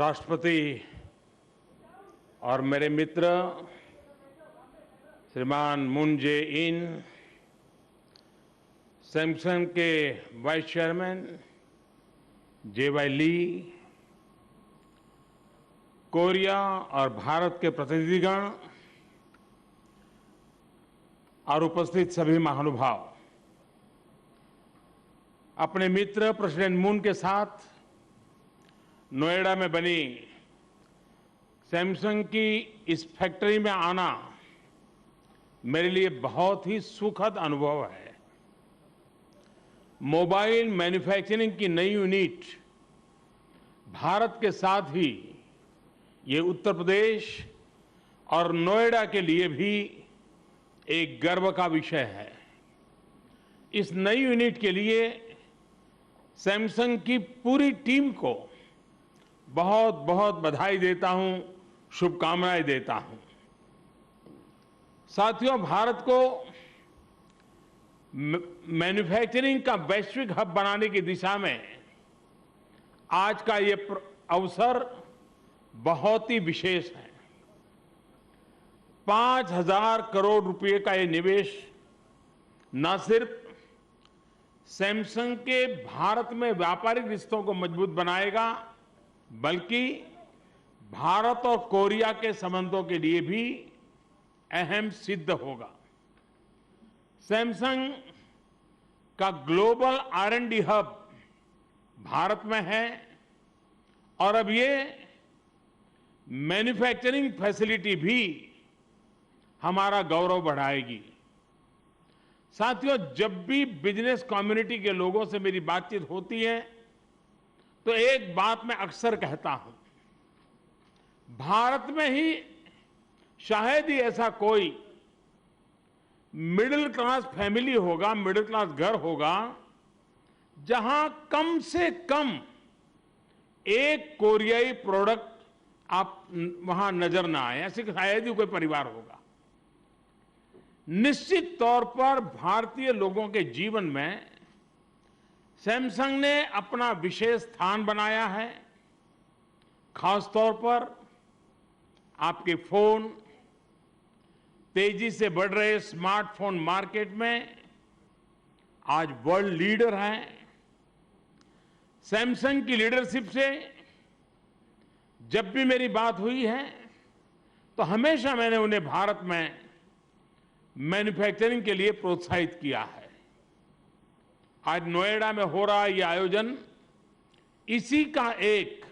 राष्ट्रपति और मेरे मित्र श्रीमान मून जे इन, सैमसंग के वाइस चेयरमैन जेवाई ली, कोरिया और भारत के प्रतिनिधिगण और उपस्थित सभी महानुभाव, अपने मित्र प्रेसिडेंट मून के साथ नोएडा में बनी सैमसंग की इस फैक्ट्री में आना मेरे लिए बहुत ही सुखद अनुभव है। मोबाइल मैन्युफैक्चरिंग की नई यूनिट भारत के साथ ही ये उत्तर प्रदेश और नोएडा के लिए भी एक गर्व का विषय है। इस नई यूनिट के लिए सैमसंग की पूरी टीम को बहुत बहुत बधाई देता हूं, शुभकामनाएं देता हूं। साथियों, भारत को मैन्युफैक्चरिंग का वैश्विक हब बनाने की दिशा में आज का ये अवसर बहुत ही विशेष है। 5,000 करोड़ रुपए का ये निवेश न सिर्फ सैमसंग के भारत में व्यापारिक रिश्तों को मजबूत बनाएगा, बल्कि भारत और कोरिया के संबंधों के लिए भी अहम सिद्ध होगा। सैमसंग का ग्लोबल R&D हब भारत में है और अब ये मैन्युफैक्चरिंग फैसिलिटी भी हमारा गौरव बढ़ाएगी। साथियों, जब भी बिजनेस कम्युनिटी के लोगों से मेरी बातचीत होती है तो एक बात मैं अक्सर कहता हूं, भारत में ही शायद ही ऐसा कोई मिडिल क्लास फैमिली होगा, मिडिल क्लास घर होगा, जहां कम से कम एक कोरियाई प्रोडक्ट आप वहां नजर ना आए। ऐसे शायद ही कोई परिवार होगा। निश्चित तौर पर भारतीय लोगों के जीवन में सैमसंग ने अपना विशेष स्थान बनाया है। खासतौर पर आपके फोन, तेजी से बढ़ रहे स्मार्टफोन मार्केट में आज वर्ल्ड लीडर है। सैमसंग की लीडरशिप से जब भी मेरी बात हुई है तो हमेशा मैंने उन्हें भारत में मैन्युफैक्चरिंग के लिए प्रोत्साहित किया है। आज नोएडा में हो रहा यह आयोजन इसी का एक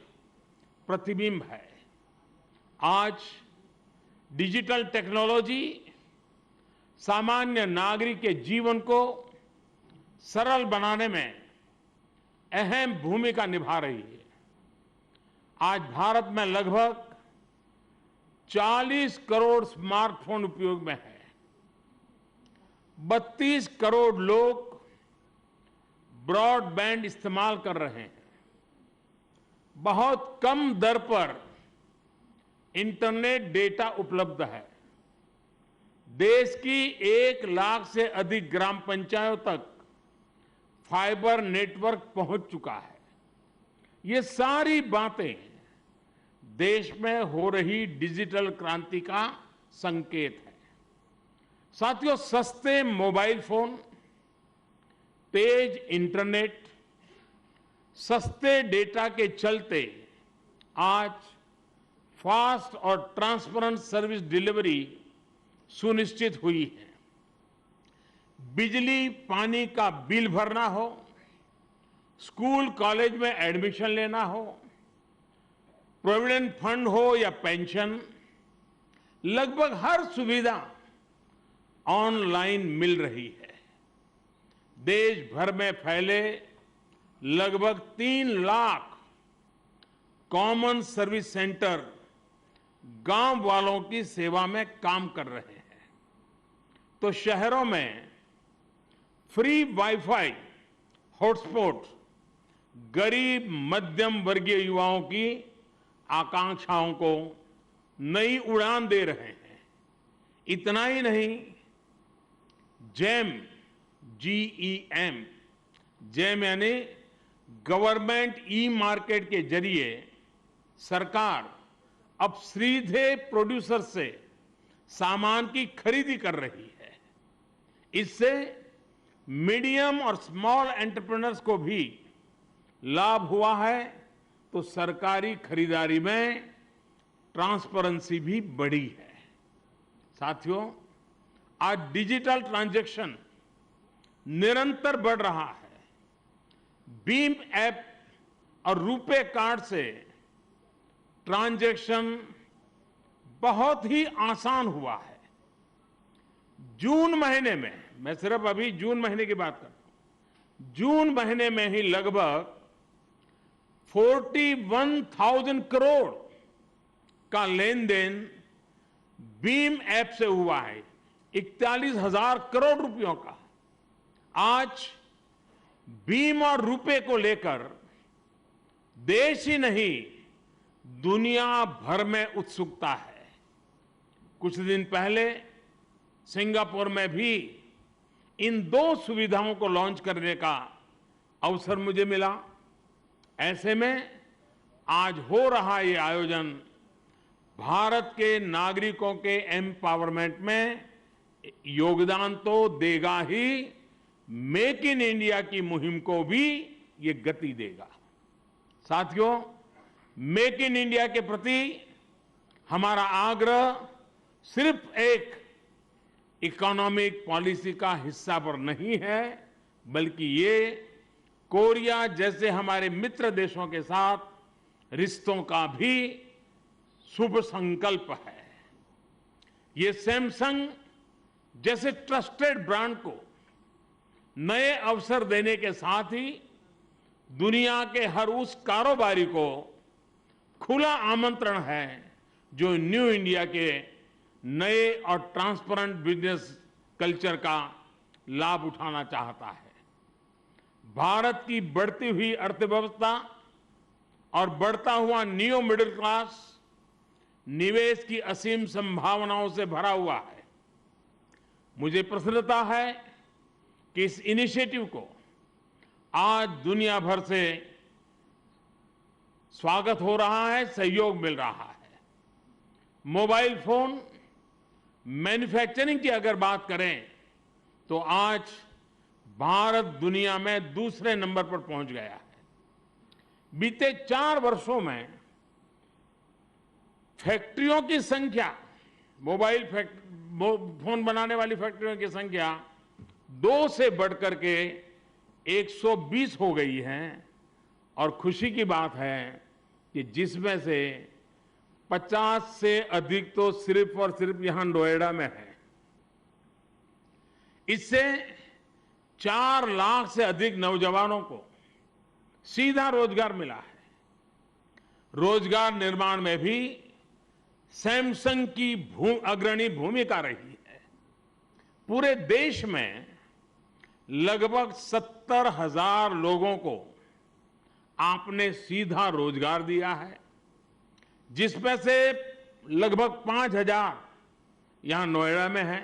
प्रतिबिंब है। आज डिजिटल टेक्नोलॉजी सामान्य नागरिक के जीवन को सरल बनाने में अहम भूमिका निभा रही है। आज भारत में लगभग 40 करोड़ स्मार्टफोन उपयोग में है। 32 करोड़ लोग ब्रॉडबैंड इस्तेमाल कर रहे हैं। बहुत कम दर पर इंटरनेट डेटा उपलब्ध है। देश की 1 लाख से अधिक ग्राम पंचायतों तक फाइबर नेटवर्क पहुंच चुका है। ये सारी बातें देश में हो रही डिजिटल क्रांति का संकेत है। साथियों, सस्ते मोबाइल फोन, तेज इंटरनेट, सस्ते डेटा के चलते आज फास्ट और ट्रांसपेरेंट सर्विस डिलीवरी सुनिश्चित हुई है। बिजली पानी का बिल भरना हो, स्कूल कॉलेज में एडमिशन लेना हो, प्रोविडेंट फंड हो या पेंशन, लगभग हर सुविधा ऑनलाइन मिल रही है। देश भर में फैले लगभग 3 लाख कॉमन सर्विस सेंटर गांव वालों की सेवा में काम कर रहे हैं। तो शहरों में फ्री वाईफाई हॉटस्पॉट गरीब मध्यम वर्गीय युवाओं की आकांक्षाओं को नई उड़ान दे रहे हैं। इतना ही नहीं, जेम GEM जेम यानी गवर्नमेंट ई मार्केट के जरिए सरकार अब सीधे प्रोड्यूसर से सामान की खरीदी कर रही है। इससे मीडियम और स्मॉल एंटरप्रेन्योर्स को भी लाभ हुआ है, तो सरकारी खरीदारी में ट्रांसपेरेंसी भी बढ़ी है। साथियों, आज डिजिटल ट्रांजैक्शन निरंतर बढ़ रहा है। भीम ऐप और रुपे कार्ड से ट्रांजैक्शन बहुत ही आसान हुआ है। जून महीने में, मैं सिर्फ अभी जून महीने की बात करता हूं, जून महीने में ही लगभग 41,000 करोड़ का लेन देन भीम ऐप से हुआ है, 41,000 करोड़ रुपयों का। आज भीम और रुपे को लेकर देश ही नहीं, दुनिया भर में उत्सुकता है। कुछ दिन पहले सिंगापुर में भी इन दो सुविधाओं को लॉन्च करने का अवसर मुझे मिला। ऐसे में आज हो रहा ये आयोजन भारत के नागरिकों के एम्पावरमेंट में योगदान तो देगा ही, मेक इन इंडिया की मुहिम को भी ये गति देगा। साथियों, मेक इन इंडिया के प्रति हमारा आग्रह सिर्फ एक इकोनॉमिक पॉलिसी का हिस्सा पर नहीं है, बल्कि ये कोरिया जैसे हमारे मित्र देशों के साथ रिश्तों का भी शुभ संकल्प है। ये सैमसंग जैसे ट्रस्टेड ब्रांड को नए अवसर देने के साथ ही दुनिया के हर उस कारोबारी को खुला आमंत्रण है जो न्यू इंडिया के नए और ट्रांसपेरेंट बिजनेस कल्चर का लाभ उठाना चाहता है। भारत की बढ़ती हुई अर्थव्यवस्था और बढ़ता हुआ न्यू मिडिल क्लास निवेश की असीम संभावनाओं से भरा हुआ है। मुझे प्रसन्नता है कि इस इनिशिएटिव को आज दुनिया भर से स्वागत हो रहा है, सहयोग मिल रहा है। मोबाइल फोन मैन्युफैक्चरिंग की अगर बात करें तो आज भारत दुनिया में दूसरे नंबर पर पहुंच गया है। बीते 4 वर्षों में फैक्ट्रियों की संख्या, मोबाइल फोन बनाने वाली फैक्ट्रियों की संख्या 2 से बढ़कर के 120 हो गई है। और खुशी की बात है कि जिसमें से 50 से अधिक तो सिर्फ और सिर्फ यहां नोएडा में है। इससे 4 लाख से अधिक नौजवानों को सीधा रोजगार मिला है। रोजगार निर्माण में भी सैमसंग की अग्रणी भूमिका रही है। पूरे देश में लगभग 70,000 लोगों को आपने सीधा रोजगार दिया है, जिसमें से लगभग 5,000 यहां नोएडा में है।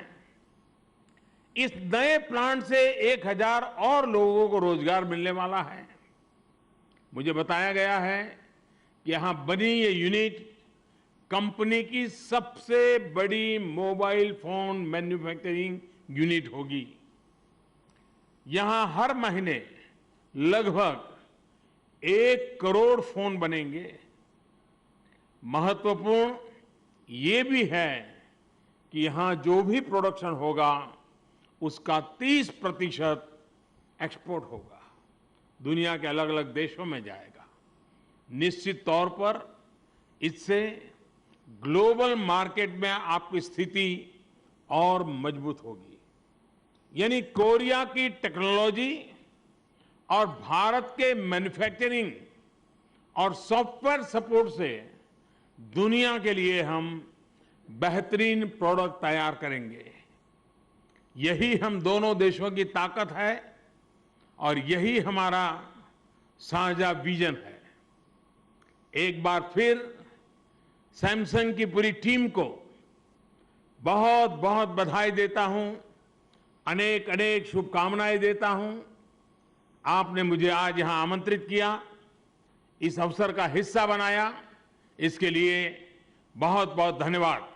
इस नए प्लांट से 1,000 और लोगों को रोजगार मिलने वाला है। मुझे बताया गया है कि यहां बनी ये यूनिट कंपनी की सबसे बड़ी मोबाइल फोन मैन्युफैक्चरिंग यूनिट होगी। यहां हर महीने लगभग 1 करोड़ फोन बनेंगे। महत्वपूर्ण ये भी है कि यहां जो भी प्रोडक्शन होगा उसका 30% एक्सपोर्ट होगा, दुनिया के अलग अलग देशों में जाएगा। निश्चित तौर पर इससे ग्लोबल मार्केट में आपकी स्थिति और मजबूत होगी। यानी कोरिया की टेक्नोलॉजी और भारत के मैन्युफैक्चरिंग और सॉफ्टवेयर सपोर्ट से दुनिया के लिए हम बेहतरीन प्रोडक्ट तैयार करेंगे। यही हम दोनों देशों की ताकत है और यही हमारा साझा विजन है। एक बार फिर सैमसंग की पूरी टीम को बहुत बहुत बधाई देता हूं, अनेक अनेक शुभकामनाएं देता हूं। आपने मुझे आज यहां आमंत्रित किया, इस अवसर का हिस्सा बनाया, इसके लिए बहुत बहुत धन्यवाद।